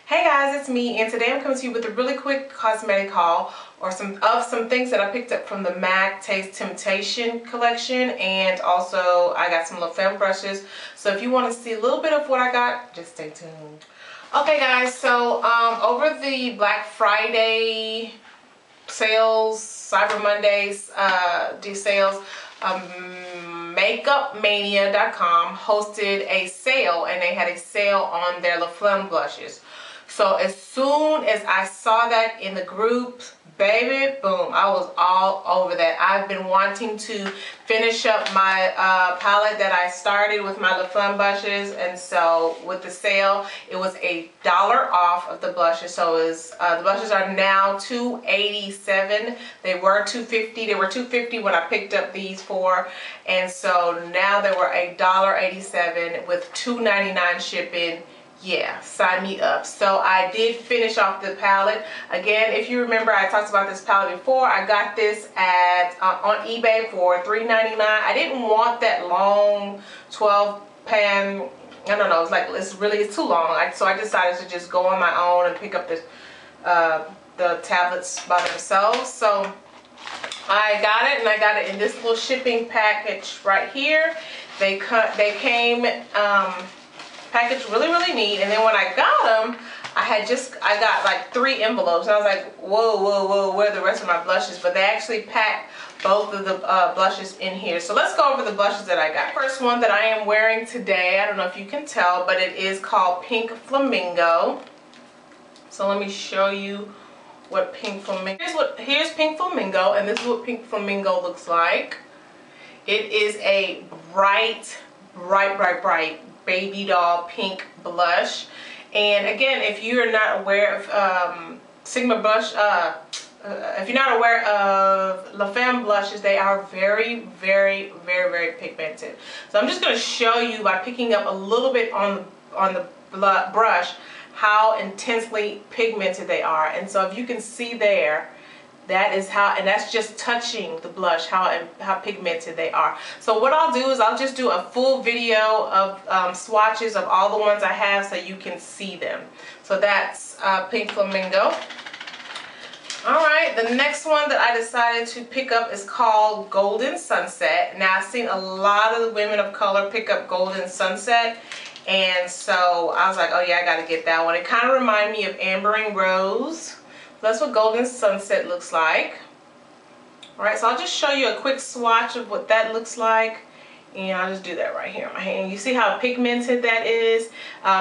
Hey guys, it's me, and today I'm coming to you with a really quick cosmetic haul or some things that I picked up from the MAC Taste Temptation collection, and also I got some little Femme Blushes. So if you want to see a little bit of what I got, just stay tuned. Okay guys, so over the Black Friday sales, Cyber Mondays, these sales, makeupmania.com hosted a sale, and they had a sale on their Femme Blushes. So as soon as I saw that in the group, baby, boom, I was all over that. I've been wanting to finish up my palette that I started with my Femme Blushes, and so with the sale, it was $1 off of the blushes. So it was, the blushes are now $2.87. They were $2.50. They were $2.50 when I picked up these four, and so now they were $1.87 with $2.99 shipping. Yeah, sign me up. So I did finish off the palette. Again, if you remember, I talked about this palette before. I got this at on eBay for $3.99. I didn't want that long 12 pan. I don't know. It's like it's too long. So I decided to just go on my own and pick up this the tablets by themselves. So I got it, and I got it in this little shipping package right here. They came. Package really neat, and then when I got them, I got like 3 envelopes, and I was like, whoa, where are the rest of my blushes? But they actually packed both of the blushes in here. So let's go over the blushes that I got. The first one that I am wearing today, I don't know if you can tell, but it is called Pink Flamingo. So let me show you what Pink Flamingo. Here's Pink Flamingo, and this is what Pink Flamingo looks like. It is a bright baby doll pink blush. And again, if you're not aware of Sigma blush, if you're not aware of La Femme blushes, they are very pigmented. So I'm just going to show you by picking up a little bit on the brush how intensely pigmented they are. And so if you can see there, that is how, and that's just touching the blush, how pigmented they are. So what I'll do is I'll just do a full video of swatches of all the ones I have so you can see them. So that's Pink Flamingo. Alright, the next one that I decided to pick up is called Golden Sunset. Now I've seen a lot of the women of color pick up Golden Sunset, and so I was like, oh yeah, I gotta get that one. It kind of reminded me of Ambering Rose. That's what Golden Sunset looks like. Alright, so I'll just show you a quick swatch of what that looks like. And I'll just do that right here in my hand. You see how pigmented that is?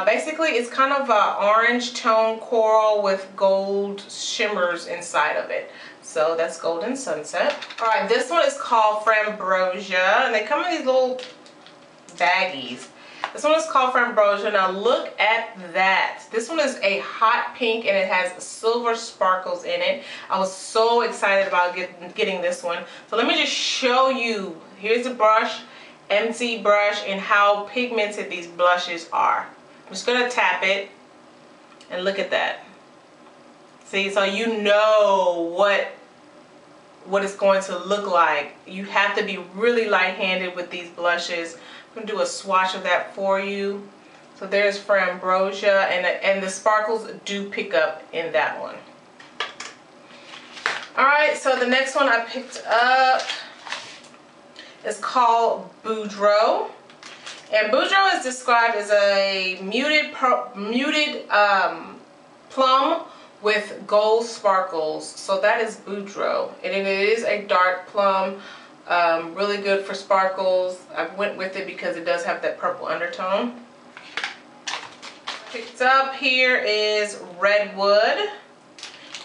Basically, it's kind of an orange tone coral with gold shimmers inside of it. So that's Golden Sunset. Alright, this one is called Framboesia, and they come in these little baggies. This one is called Framboesia. Now look at that. This one is a hot pink, and it has silver sparkles in it. I was so excited about getting this one. So let me just show you. Here's the brush, empty brush, and how pigmented these blushes are. I'm just going to tap it, and look at that. See, so you know what it's going to look like. You have to be really light-handed with these blushes. I'm going to do a swatch of that for you. So there's Framboesia, and the sparkles do pick up in that one. Alright, so the next one I picked up is called Boudreaux. And Boudreaux is described as a muted plum with gold sparkles. So that is Boudreaux, and it is a dark plum. Really good for sparkles. I went with it because it does have that purple undertone. Picked up here is Redwood,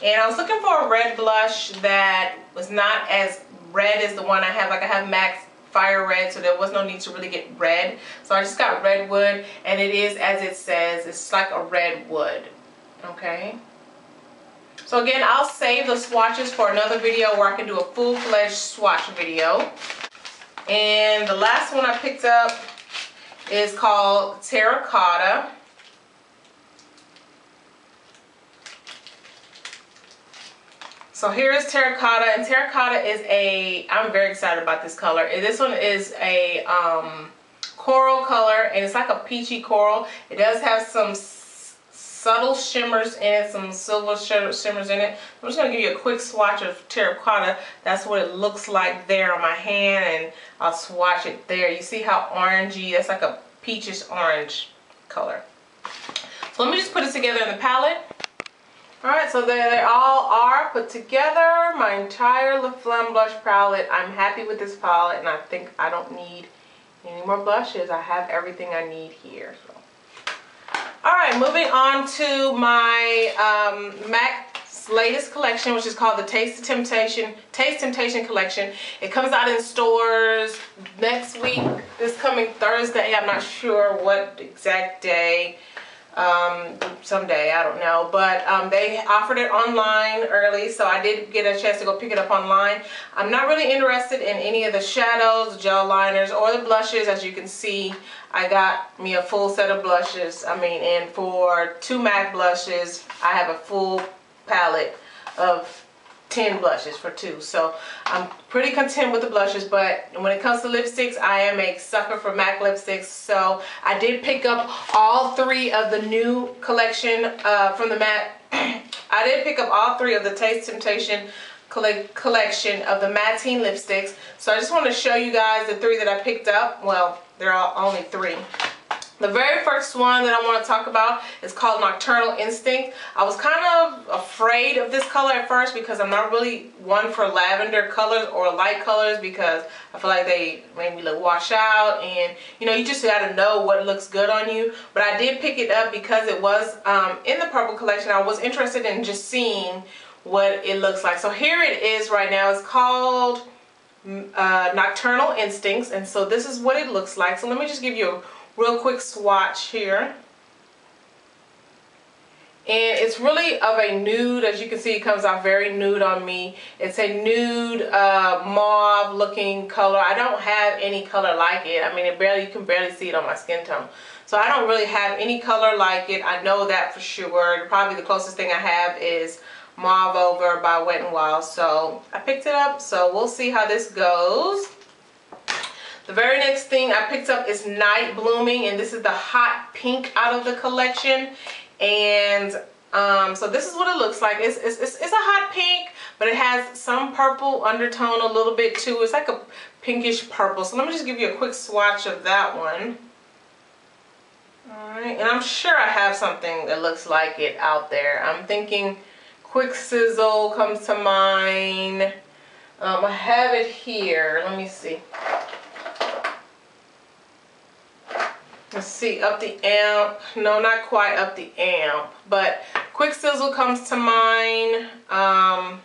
and I was looking for a red blush that was not as red as the one I have. Like I have MAC's Fire Red, so there was no need to really get red. So I just got Redwood, and it is as it says. It's like a redwood. Okay. So again, I'll save the swatches for another video where I can do a full-fledged swatch video. And the last one I picked up is called Terra Cotta. So here is Terra Cotta, and Terra Cotta is I'm very excited about this color. This one is a coral color, and it's like a peachy coral. It does have some subtle shimmers in it, some silver shimmers in it. I'm just going to give you a quick swatch of Terracotta. That's what it looks like there on my hand, and I'll swatch it there. You see how orangey, that's like a peachish orange color. So let me just put it together in the palette. Alright, so there they all are put together. My entire Femme Blush palette. I'm happy with this palette, and I think I don't need any more blushes. I have everything I need here. So. Alright, moving on to my MAC's latest collection, which is called the Taste Temptation collection. It comes out in stores next week, this coming Thursday. I'm not sure what exact day. Someday, I don't know, but they offered it online early, so I did get a chance to go pick it up online. I'm not really interested in any of the shadows, gel liners, or the blushes. As you can see, I got me a full set of blushes. And for 2 MAC blushes, I have a full palette of 10 blushes for 2, so I'm pretty content with the blushes. But when it comes to lipsticks, I am a sucker for MAC lipsticks, so I did pick up all 3 of the new collection from the MAC. I did pick up all 3 of the Taste Temptation collection of the Mattene lipsticks. So I just want to show you guys the 3 that I picked up. Well, there are only 3. The very first one that I want to talk about is called Nocturnal Instinct. I was kind of afraid of this color at first because I'm not really one for lavender colors or light colors, because I feel like they made me look washed out, and you just got to know what looks good on you. But I did pick it up because it was in the purple collection. I was interested in just seeing what it looks like. So here it is right now. It's called Nocturnal Instincts, and so this is what it looks like. So let me just give you a real quick swatch here, and it's really of a nude. As you can see, it comes out very nude on me. It's a nude mauve looking color. I don't have any color like it. You can barely see it on my skin tone, so I don't really have any color like it. I know that for sure. Probably the closest thing I have is Mauve Over by Wet n Wild, so I picked it up. So we'll see how this goes. The very next thing I picked up is Night Blooming, and this is the hot pink out of the collection. And so this is what it looks like. It's a hot pink, but it has some purple undertone a little bit too. It's like a pinkish purple. So let me just give you a quick swatch of that one. Alright, and I'm sure I have something that looks like it out there. I'm thinking Quick Sizzle comes to mind. I have it here. Let me see. Let's see, Up the Amp. No, not quite Up the Amp, but Quick Sizzle comes to mind. I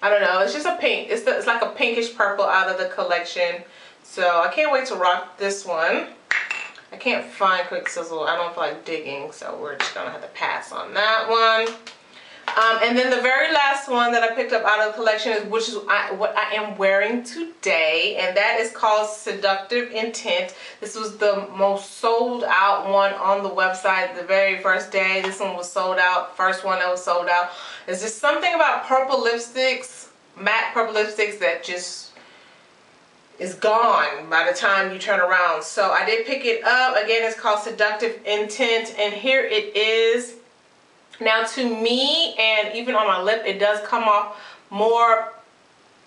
don't know. It's just a pink. It's like a pinkish purple out of the collection. So I can't wait to rock this one. I can't find Quick Sizzle. I don't feel like digging, so we're just gonna have to pass on that one. And then the very last one that I picked up out of the collection is what I am wearing today, and that is called Seductive Intent. This was the most sold out one on the website the very first day. This one was sold out, first one that was sold out. There's just something about purple lipsticks, matte purple lipsticks, that just is gone by the time you turn around. So I did pick it up. Again, it's called Seductive Intent, and here it is. Now, to me, and even on my lip, it does come off more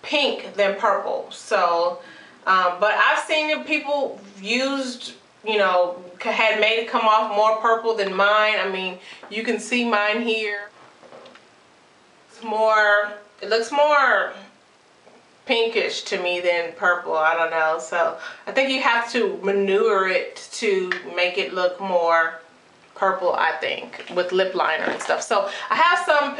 pink than purple. So, but I've seen people used, had made it come off more purple than mine. You can see mine here. It looks more pinkish to me than purple. I don't know. So I think you have to maneuver it to make it look more purple, I think, with lip liner and stuff. So I have some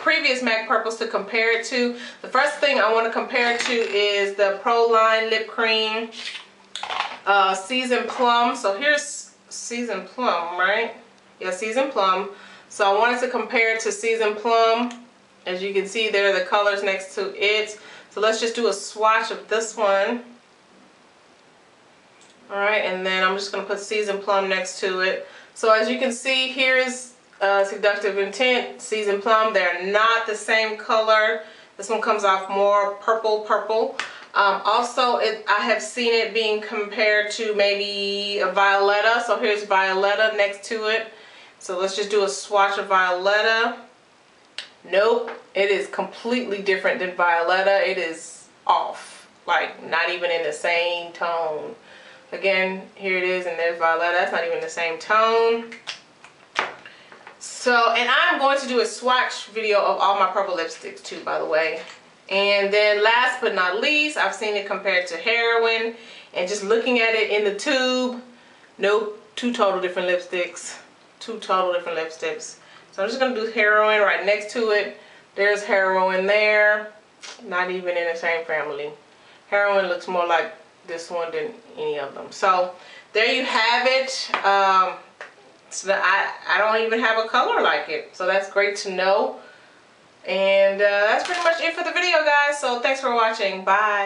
previous MAC purples to compare it to. The first thing I want to compare it to is the Pro Line Lip Cream Seasoned Plum. So here's Seasoned Plum, right? Yeah, Seasoned Plum. So I wanted to compare it to Seasoned Plum. As you can see, there are the colors next to it. So let's just do a swatch of this one. Alright, and then I'm just going to put Seasoned Plum next to it. So as you can see, here is Seductive Intent, Seasoned Plum. They're not the same color. This one comes off more purple. Also, I have seen it being compared to maybe a Violetta. So here's Violetta next to it. So let's just do a swatch of Violetta. Nope, it is completely different than Violetta. It is off, like not even in the same tone. Again, here it is, and there's Violetta. That's not even the same tone. So, and I'm going to do a swatch video of all my purple lipsticks too, by the way. And then last but not least, I've seen it compared to Heroin, and just looking at it in the tube, nope, two total different lipsticks. Two total different lipsticks. So I'm just going to do Heroin right next to it. There's Heroin there. Not even in the same family. Heroin looks more like this one than any of them. So there you have it. So I don't even have a color like it. So that's great to know. And that's pretty much it for the video, guys. So thanks for watching. Bye.